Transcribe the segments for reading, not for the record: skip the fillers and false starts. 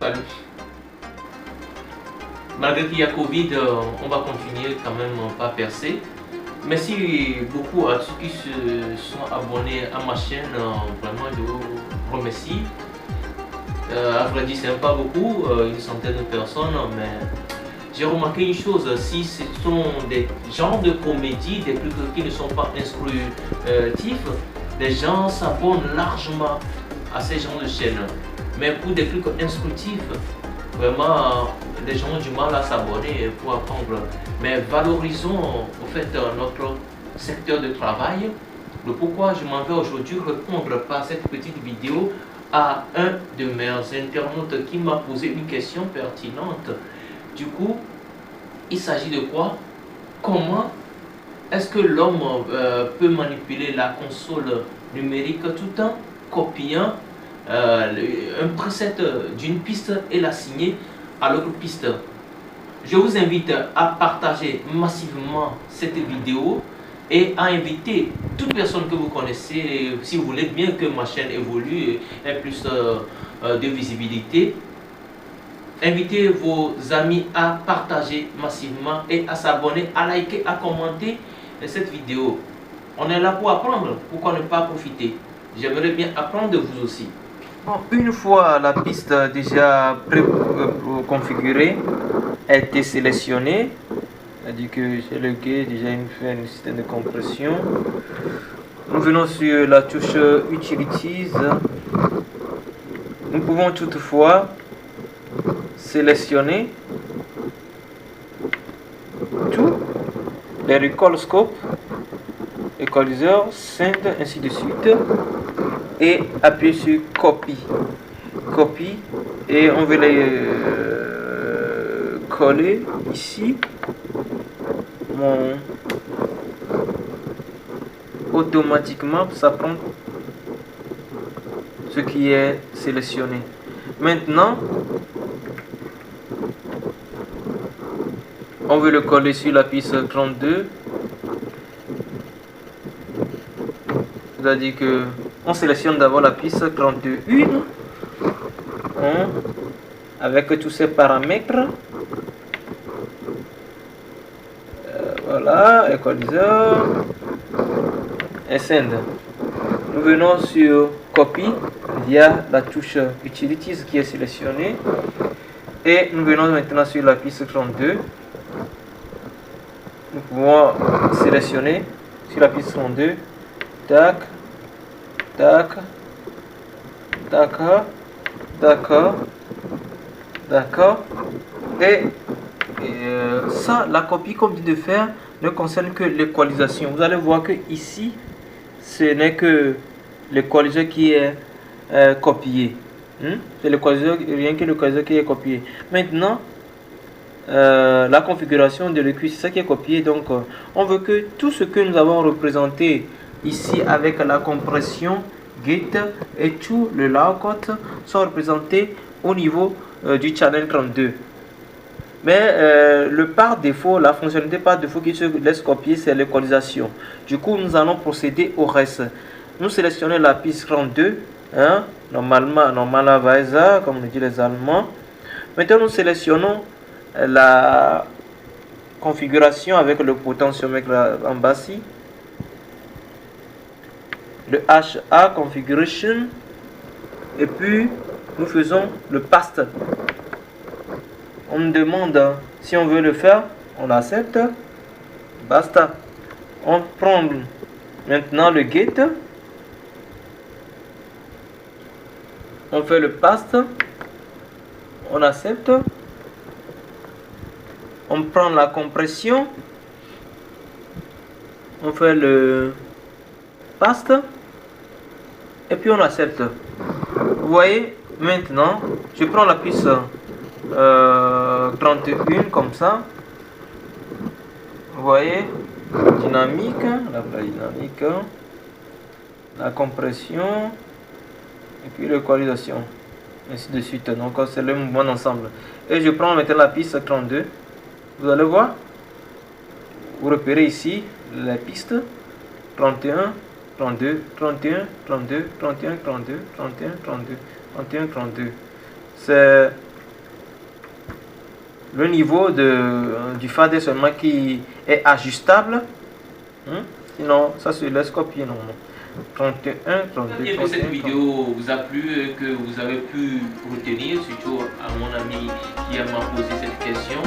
Salut. Malgré qu'il y a Covid, on va continuer quand même pas percer. Merci beaucoup à ceux qui se sont abonnés à ma chaîne. Vraiment, je vous remercie. À vrai dire, c'est pas beaucoup, une centaine de personnes, mais j'ai remarqué une chose, si ce sont des genres de comédies, des trucs qui ne sont pas instructifs, les gens s'abonnent largement à ces genres de chaînes. Mais pour des trucs instructifs, vraiment, les gens ont du mal à s'abonner pour apprendre. Mais valorisons au fait notre secteur de travail. Le pourquoi je m'en vais aujourd'hui répondre par cette petite vidéo à un de mes internautes qui m'a posé une question pertinente. Du coup, il s'agit de quoi? Comment est-ce que l'homme peut manipuler la console numérique tout en copiant un preset d'une piste et la signer à l'autre piste? Je vous invite à partager massivement cette vidéo et à inviter toute personne que vous connaissez, si vous voulez bien que ma chaîne évolue et ait plus de visibilité. Invitez vos amis à partager massivement et à s'abonner, à liker, à commenter cette vidéo. On est là pour apprendre, pourquoi ne pas profiter? J'aimerais bien apprendre de vous aussi. Bon, une fois la piste déjà configurée, a été sélectionnée, c'est-à-dire que j'ai le gate, déjà fait un système de compression. Nous venons sur la touche Utilities. Nous pouvons toutefois sélectionner tous les recall scopes, équaliseurs, send, ainsi de suite, et appuyer sur copy, et on veut les coller ici. Automatiquement ça prend ce qui est sélectionné. Maintenant on veut le coller sur la piste 32, c'est-à-dire que on sélectionne d'abord la piste 31 avec tous ces paramètres. Voilà, équaliseur et send. Nous venons sur copy via la touche utilities qui est sélectionnée et nous venons maintenant sur la piste 32. Nous pouvons sélectionner sur la piste 32, tac, tac, d'accord, d'accord, d'accord, et ça, la copie comme dit de faire ne concerne que l'équalisation. Vous allez voir que ici, ce n'est que l'équaliseur qui est copié. C'est l'équaliseur, rien que l'équaliseur qui est copié. Maintenant, la configuration de l'écu, c'est ça qui est copié. Donc, on veut que tout ce que nous avons représenté ici avec la compression, gate et tout le layout soit représentés au niveau du channel 32. Mais le par défaut, la fonctionnalité par défaut qui se laisse copier, c'est l'équalisation. Du coup, nous allons procéder au reste. Nous sélectionnons la piste 32, normalement Weiser, comme le disent les Allemands. Maintenant, nous sélectionnons la configuration avec le potentiomètre en bas ici. Le HA configuration. Et puis, nous faisons le paste. On nous demande si on veut le faire, on accepte, basta. On prend maintenant le gate, on fait le paste, on accepte, on prend la compression, on fait le paste et puis on accepte. Vous voyez, maintenant je prends la piste 31 comme ça, vous voyez, dynamique, la dynamique, la compression et puis l'équalisation, ainsi de suite. Donc c'est le mouvement d'ensemble. Et je prends maintenant la piste 32, vous allez voir, vous repérez ici la piste 31, 32, 31, 32, 31, 32, 31, 32, 31, 32. C'est le niveau du fader seulement qui est ajustable. Sinon, ça se laisse copier normalement. 31, 32, J'espère que cette vidéo vous a plu, que vous avez pu retenir, surtout à mon ami qui m'a posé cette question.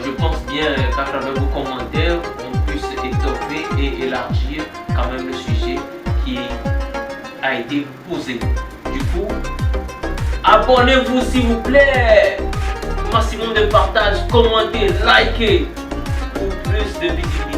Je pense bien qu'à travers vos commentaires, on puisse étoffer et élargir quand même le sujet qui a été posé. Du coup, abonnez-vous s'il vous plaît. Maximum de partage, commentez, likez pour plus de vidéos.